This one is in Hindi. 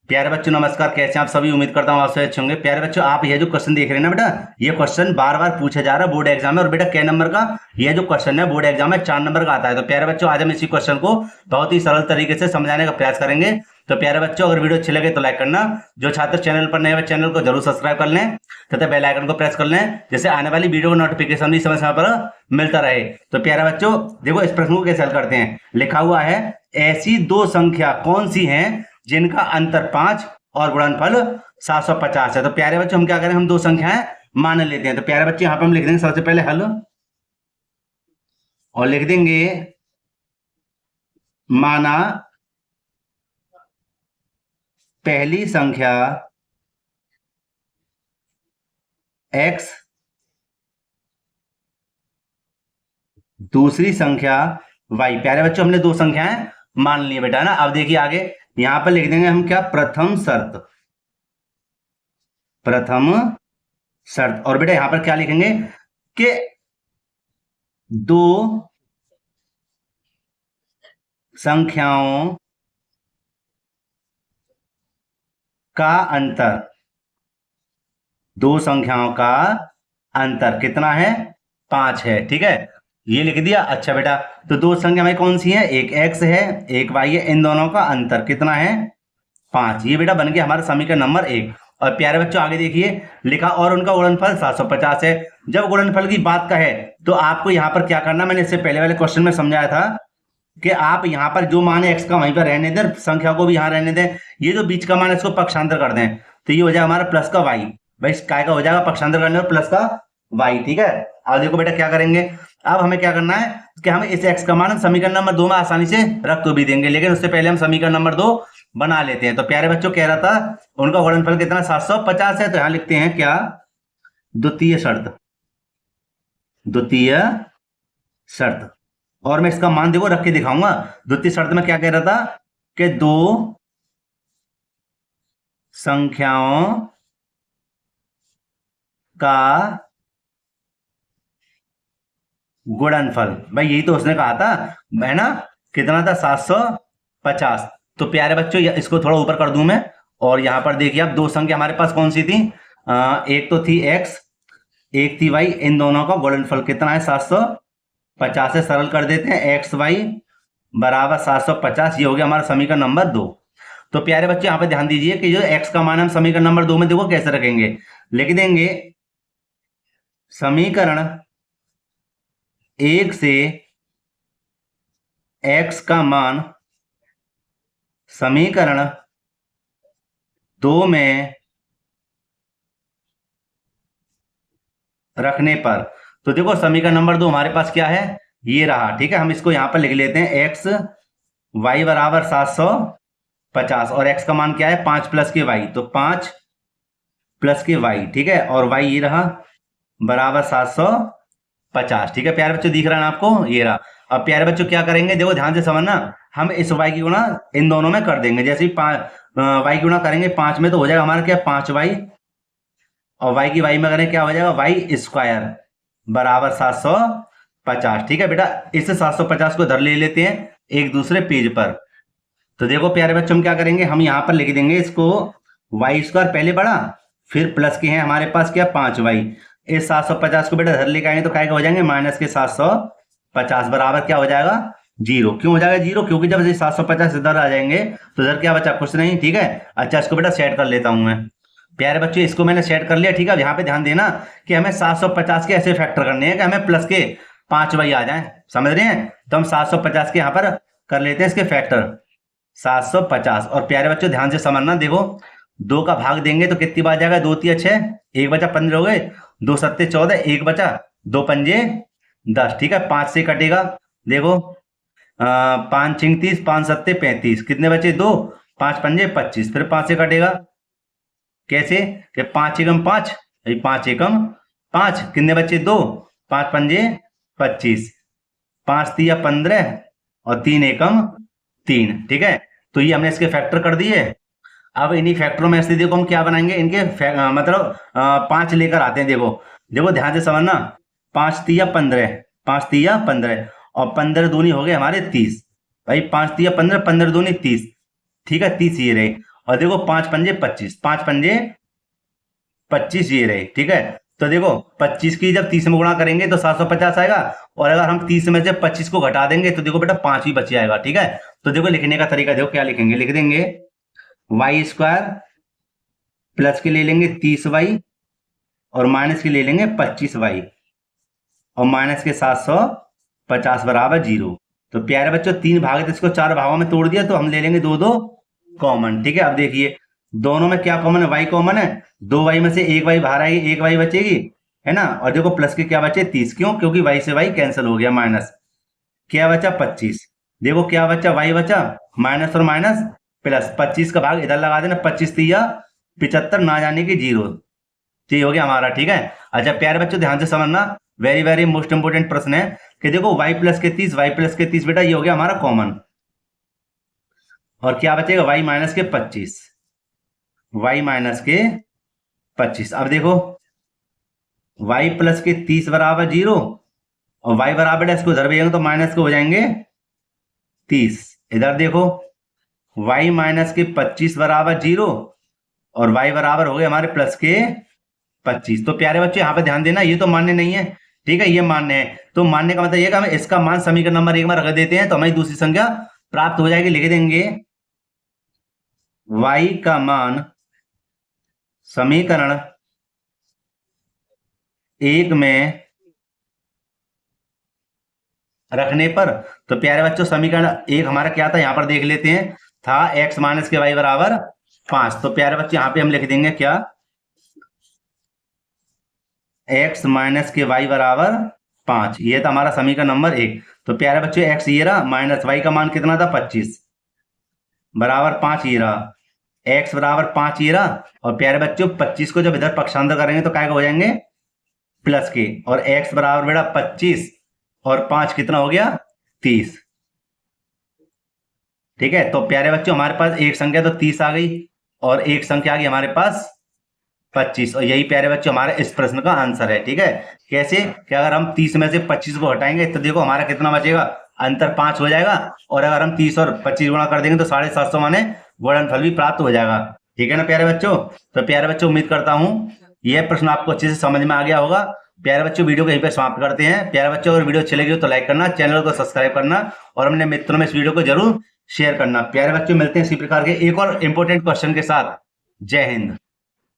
प्यारे बच्चों नमस्कार, कैसे हैं आप सभी। उम्मीद करता हूँ आप सभी अच्छे होंगे। प्यारे बच्चों, आप ये जो क्वेश्चन देख रहे हैं ना बेटा, ये क्वेश्चन बार बार पूछा जा रहा है बोर्ड एग्जाम में। और बेटा कै नंबर का ये जो क्वेश्चन है बोर्ड एग्जाम में 4 नंबर का आता है। तो प्यारे बच्चों, आज हम इसी क्वेश्चन को बहुत ही सरल तरीके से समझाने का प्रयास करेंगे। तो प्यारे बच्चों, अगर वीडियो अच्छी लगे तो लाइक करना, जो छात्र चैनल पर नए हैं चैनल को जरूर सब्सक्राइब कर लें तथा बेल आइकन को प्रेस कर लें, जिससे आने वाली वीडियो का नोटिफिकेशन भी समय समय पर मिलता रहे। तो प्यारे बच्चों देखो, इस प्रश्न को कैसे हल करते हैं। लिखा हुआ है, ऐसी दो संख्या कौन सी हैं जिनका अंतर 5 और गुणनफल 750 है। तो प्यारे बच्चों, हम क्या करें, हम दो संख्याएं मान लेते हैं। तो प्यारे बच्चे, यहां पर हम लिख देंगे सबसे पहले हल और लिख देंगे माना पहली संख्या x, दूसरी संख्या y। प्यारे बच्चों, हमने दो संख्याएं मान ली बेटा ना। अब देखिए आगे, यहां पर लिख देंगे हम क्या, प्रथम शर्त। प्रथम शर्त। और बेटा यहां पर क्या लिखेंगे कि दो संख्याओं का अंतर, दो संख्याओं का अंतर कितना है, 5 है। ठीक है, ये लिख दिया। अच्छा बेटा, तो दो संख्या में कौन सी है, एक x है एक y है, इन दोनों का अंतर कितना है, 5। ये बेटा बन गया हमारा समीकरण नंबर 1। और प्यारे बच्चों आगे देखिए, लिखा और उनका गुणनफल 750 है। जब गुणनफल की बात का है तो आपको यहां पर क्या करना, मैंने इससे पहले वाले क्वेश्चन में समझाया था कि आप यहां पर जो मान है x का वहीं पर रहने दें, संख्या को भी यहां रहने दें। ये जो बीच का मान है इसको पक्षांतर कर दें, तो ये हो जाएगा हमारा प्लस का y। भाई काय का हो जाएगा पक्षांतर करने और प्लस का y। ठीक है, अब देखो बेटा क्या करेंगे। अब हमें क्या करना है कि हम इस x का मान समीकरण नंबर 2 में आसानी से रख तो भी देंगे, लेकिन उससे पहले हम समीकरण नंबर 2 बना लेते हैं। तो प्यारे बच्चों, कह रहा था उनका गुणनफल कितना 750 है। तो यहां लिखते हैं क्या, द्वितीय शर्त। द्वितीय शर्त। और मैं इसका मान देखो रख के दिखाऊंगा। द्वितीय शर्त में क्या कह रहा था कि दो संख्याओं का गुणनफल, भाई यही तो उसने कहा था है ना, कितना था 750। तो प्यारे बच्चों, इसको थोड़ा ऊपर कर दूं मैं। और यहां पर देखिए, अब दो संख्या हमारे पास कौन सी थी, एक तो थी x, एक थी y। इन दोनों का गुणनफल कितना है, 750 से सरल कर देते हैं, एक्स वाई बराबर 750। ये हो गया हमारा समीकरण नंबर 2। तो प्यारे बच्चे यहां पर ध्यान दीजिए कि जो x का मान हम समीकरण नंबर 2 में देखो कैसे रखेंगे। लिख देंगे समीकरण 1 से x का मान समीकरण 2 में रखने पर, तो देखो समीकरण नंबर 2 हमारे पास क्या है, ये रहा। ठीक है, हम इसको यहां पर लिख लेते हैं, x y बराबर 750 और x का मान क्या है, 5 प्लस के y, तो 5 प्लस के y। ठीक है, और y ये रहा बराबर 750। ठीक है प्यारे बच्चों, दिख रहा है ना आपको, ये रहा। अब प्यारे बच्चों क्या करेंगे, देखो ध्यान से समझना, हम इस y की गुणा इन दोनों में कर देंगे। जैसे ही y की गुणा करेंगे 5 में, तो हो जाएगा हमारा क्या, 5y, और y की y में करें क्या हो जाएगा, y स्क्वायर बराबर 750। ठीक है बेटा, इस 750 को इधर ले लेते हैं एक दूसरे पेज पर। तो देखो प्यारे बच्चों, हम क्या करेंगे, हम यहां पर लिख देंगे इसको y स्क्वायर पहले बढ़ा, फिर प्लस के हैं हमारे पास क्या, 5y। इस 750 को बेटा इधर लेके आएंगे तो क्या हो जाएंगे, माइनस के 750 बराबर क्या हो जाएगा, 0। क्यों हो जाएगा 0, क्योंकि जब 750 इधर आ जाएंगे तो इधर क्या बचा, कुछ नहीं। ठीक है, अच्छा इसको बेटा सेट कर लेता हूं मैं। प्यारे बच्चों, इसको मैंने सेट कर लिया। ठीक है, यहाँ पे ध्यान देना कि हमें 750 के ऐसे फैक्टर करने हैं कि हमें प्लस के 5y आ जाए, समझ रहे हैं। तो हम 750 के यहाँ पर कर लेते हैं इसके फैक्टर 750। और प्यारे बच्चों ध्यान से समझना, देखो 2 का भाग देंगे तो कितनी बार जाएगा, 2 3 6, 1 बचा 15 हो गए, 2 7 14, 1 बचा 2 पंजे 10। ठीक है, 5 से कटेगा, देखो 5 6 30, 5 7 35, कितने बचे 2, 5 पंजे 25। फिर 5 से कटेगा, कैसे कि 5 एकम 5, 5 एकम 5, कितने बच्चे 2, 5 पंजे 25, 5 तिया 15 और 3 एकम 3। ठीक है, तो ये हमने इसके फैक्टर कर दिए। अब इन्हीं फैक्टरों में स्थिति को हम क्या बनाएंगे, इनके मतलब 5 लेकर आते हैं। देखो देखो ध्यान से समझना, 5 तिया 15, 5 तिया 15 और 15 दूनी हो गए हमारे 30। भाई 5 तिया 15, 15 दूनी 30। ठीक है, 30 ये रहे। और देखो 5 पंजे 25, 5 पंजे 25 ये रहे, ठीक है। तो देखो 25 की जब 30 में गुणा करेंगे तो 750 आएगा, और अगर हम 30 में से 25 को घटा देंगे तो देखो बेटा 5 ही बच जाएगा, ठीक है। तो देखो लिखने का तरीका देखो क्या लिखेंगे, लिख देंगे वाई स्क्वायर प्लस के ले लेंगे 30y और माइनस के ले लेंगे 25y और माइनस के 750 बराबर 0। तो प्यारे बच्चों 3 भाग है तो इसको 4 भागों में तोड़ दिया, तो हम ले लेंगे 2 कॉमन, ठीक है। अब देखिए दोनों में क्या कॉमन है, y कॉमन है, 2y में से 1y बाहर आएगी, 1y बचेगी, है ना। और देखो प्लस के क्या बचे 30, क्यों, क्योंकि y से y कैंसिल हो गया, माइनस क्या बचा 25, देखो क्या बचा y बचा, माइनस और माइनस प्लस, 25 का भाग इधर लगा देना, 25 तिया 75 ना जाने की 0, तो ये हो गया हमारा, ठीक है। अच्छा प्यारे बच्चों ध्यान से समझना, वेरी वेरी मोस्ट इंपोर्टेंट प्रश्न है कि देखो y प्लस के 30, y प्लस के 30 बेटा ये हो गया हमारा कॉमन, और क्या बचेगा y माइनस के 25, y माइनस के 25। अब देखो y प्लस के 30 बराबर 0 और y बराबर इसको इधर भेजेंगे तो माइनस के हो जाएंगे 30, इधर देखो y माइनस के 25 बराबर 0 और y बराबर हो गए हमारे प्लस के 25। तो प्यारे बच्चे यहाँ पे ध्यान देना, ये तो मान्य नहीं है, ठीक है, ये मान्य है। तो मान्य का मतलब ये कि हम इसका मान समीकरण नंबर 1 में रख देते हैं तो हमें दूसरी संख्या प्राप्त हो जाएगी। लिख देंगे y का मान समीकरण 1 में रखने पर, तो प्यारे बच्चों समीकरण 1 हमारा क्या था, यहां पर देख लेते हैं, था x माइनस के y बराबर 5। तो प्यारे बच्चे यहाँ पे हम लिख देंगे क्या, x माइनस के y बराबर 5, ये था हमारा समीकरण नंबर 1। तो प्यारे बच्चों x ये रहा, माइनस y का मान कितना था 25 बराबर 5 ये रहा, x बराबर 5 ये रहा, और प्यारे बच्चों 25 को जब इधर पक्षांतर करेंगे तो क्या हो जाएंगे प्लस के, और x बराबर बेटा 25 और 5 कितना हो गया 30, ठीक है। तो प्यारे बच्चों हमारे पास एक संख्या तो 30 आ गई और एक संख्या आ गई हमारे पास 25, और यही प्यारे बच्चों हमारे इस प्रश्न का आंसर है, ठीक है। कैसे कि अगर हम 30 में से 25 को हटाएंगे तो देखो हमारा कितना बचेगा, अंतर 5 हो जाएगा, और अगर हम 30 और 25 गुणा कर देंगे तो 750 माने गुणनफल भी प्राप्त हो जाएगा, ठीक है ना प्यारे बच्चों। तो प्यारे बच्चों उम्मीद करता हूं यह प्रश्न आपको अच्छे से समझ में आ गया होगा। प्यारे बच्चों वीडियो को यहीं पे समाप्त करते हैं। प्यारे बच्चों अगर वीडियो अच्छी लगी हो तो लाइक करना, चैनल को सब्सक्राइब करना और अपने मित्रों में इस वीडियो को जरूर शेयर करना। प्यारे बच्चों मिलते हैं इसी प्रकार के एक और इंपॉर्टेंट क्वेश्चन के साथ। जय हिंद।